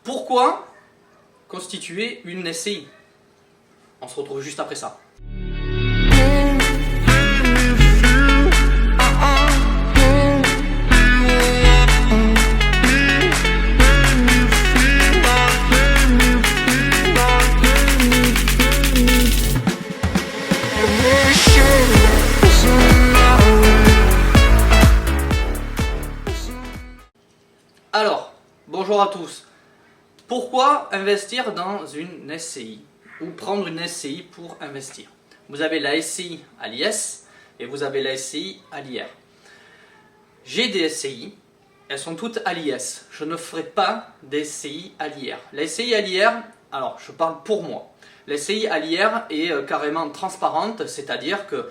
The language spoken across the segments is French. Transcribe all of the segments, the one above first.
Pourquoi constituer une SCI? On se retrouve juste après ça. Alors, bonjour à tous. Pourquoi investir dans une SCI ou prendre une SCI pour investir? Vous avez la SCI à l'IS et vous avez la SCI à l'IR. J'ai des SCI, elles sont toutes à l'IS. Je ne ferai pas des SCI à l'IR. La SCI à l'IR, alors je parle pour moi. La SCI à l'IR est carrément transparente, c'est-à-dire que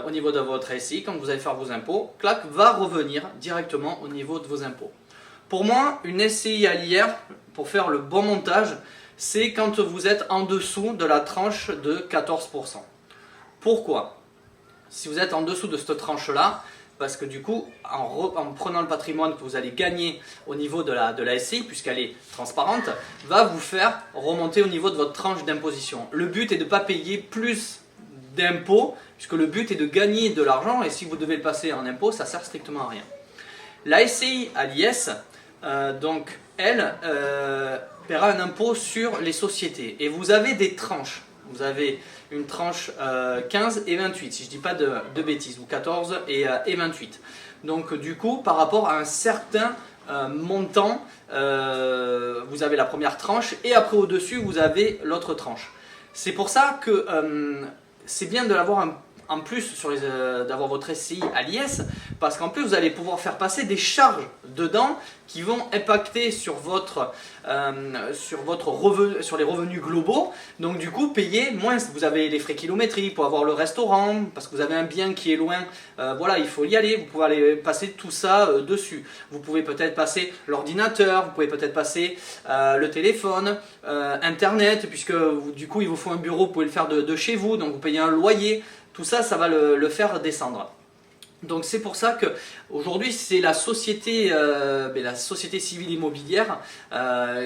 au niveau de votre SCI, quand vous allez faire vos impôts, clac, va revenir directement au niveau de vos impôts. Pour moi, une SCI à l'IR, pour faire le bon montage, c'est quand vous êtes en dessous de la tranche de 14%. Pourquoi? Si vous êtes en dessous de cette tranche-là, parce que du coup, en prenant le patrimoine que vous allez gagner au niveau de la SCI, puisqu'elle est transparente, va vous faire remonter au niveau de votre tranche d'imposition. Le but est de ne pas payer plus d'impôts, puisque le but est de gagner de l'argent, et si vous devez le passer en impôts, ça ne sert strictement à rien. La SCI à l'IS, donc elle paiera un impôt sur les sociétés et vous avez des tranches. Vous avez une tranche 15 et 28 si je ne dis pas de bêtises, ou 14 et 28. Donc du coup par rapport à un certain montant, vous avez la première tranche et après au-dessus vous avez l'autre tranche. C'est pour ça que c'est bien de l'avoir en plus d'avoir votre SCI à l'IS, parce qu'en plus vous allez pouvoir faire passer des charges dedans qui vont impacter sur sur les revenus globaux. Donc du coup payer moins, vous avez les frais kilométriques pour avoir le restaurant, parce que vous avez un bien qui est loin, voilà, il faut y aller, vous pouvez aller passer tout ça dessus. Vous pouvez peut-être passer l'ordinateur, vous pouvez peut-être passer le téléphone, internet, puisque du coup il vous faut un bureau, vous pouvez le faire de chez vous, donc vous payez un loyer. Tout ça, ça va le faire descendre. Donc c'est pour ça que aujourd'hui c'est la société civile immobilière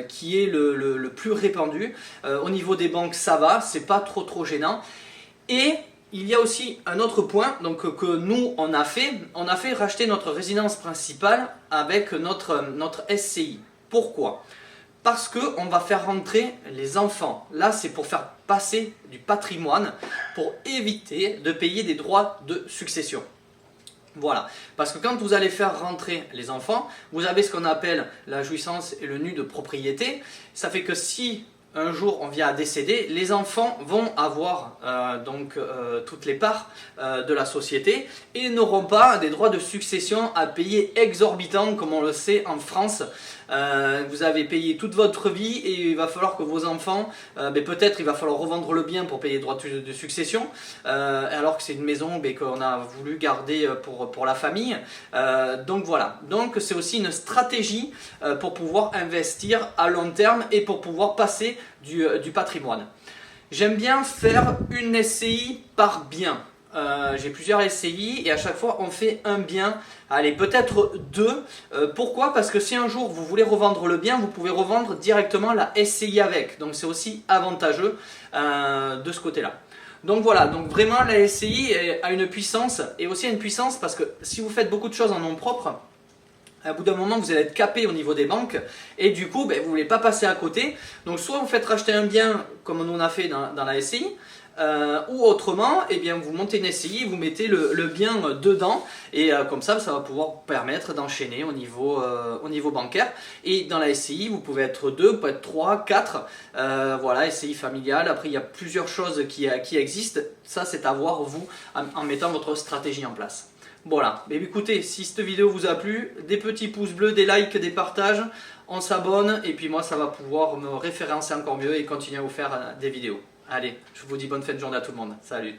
qui est le plus répandue. Au niveau des banques, ça va, c'est pas trop gênant. Et il y a aussi un autre point donc, que nous on a fait racheter notre résidence principale avec notre SCI. Pourquoi ? Parce qu'on va faire rentrer les enfants. Là, c'est pour faire passer du patrimoine, pour éviter de payer des droits de succession. Voilà, parce que quand vous allez faire rentrer les enfants, vous avez ce qu'on appelle la jouissance et le nu de propriété. Ça fait que si un jour on vient à décéder, les enfants vont avoir toutes les parts de la société et n'auront pas des droits de succession à payer exorbitants comme on le sait en France. Vous avez payé toute votre vie et il va falloir que vos enfants, peut-être il va falloir revendre le bien pour payer les droits de succession, alors que c'est une maison qu'on a voulu garder pour la famille. Donc voilà, donc c'est aussi une stratégie pour pouvoir investir à long terme et pour pouvoir passer du patrimoine. J'aime bien faire une SCI par bien. J'ai plusieurs SCI et à chaque fois on fait un bien, allez peut-être deux. Pourquoi ? Parce que si un jour vous voulez revendre le bien, vous pouvez revendre directement la SCI avec. Donc c'est aussi avantageux de ce côté-là. Donc voilà, donc vraiment la SCI a une puissance et aussi une puissance parce que si vous faites beaucoup de choses en nom propre, à bout d'un moment vous allez être capé au niveau des banques et du coup vous ne voulez pas passer à côté. Donc soit vous faites racheter un bien comme on a fait dans la SCI, ou autrement, vous montez une SCI, vous mettez le bien dedans et comme ça, ça va pouvoir permettre d'enchaîner au niveau bancaire. Et dans la SCI, vous pouvez être 2, vous pouvez être 3, 4, voilà, SCI familiale. Après, il y a plusieurs choses qui existent. Ça, c'est à voir vous en mettant votre stratégie en place. Voilà, mais écoutez, si cette vidéo vous a plu, des petits pouces bleus, des likes, des partages, on s'abonne et puis moi, ça va pouvoir me référencer encore mieux et continuer à vous faire des vidéos. Allez, je vous dis bonne fin de journée à tout le monde. Salut!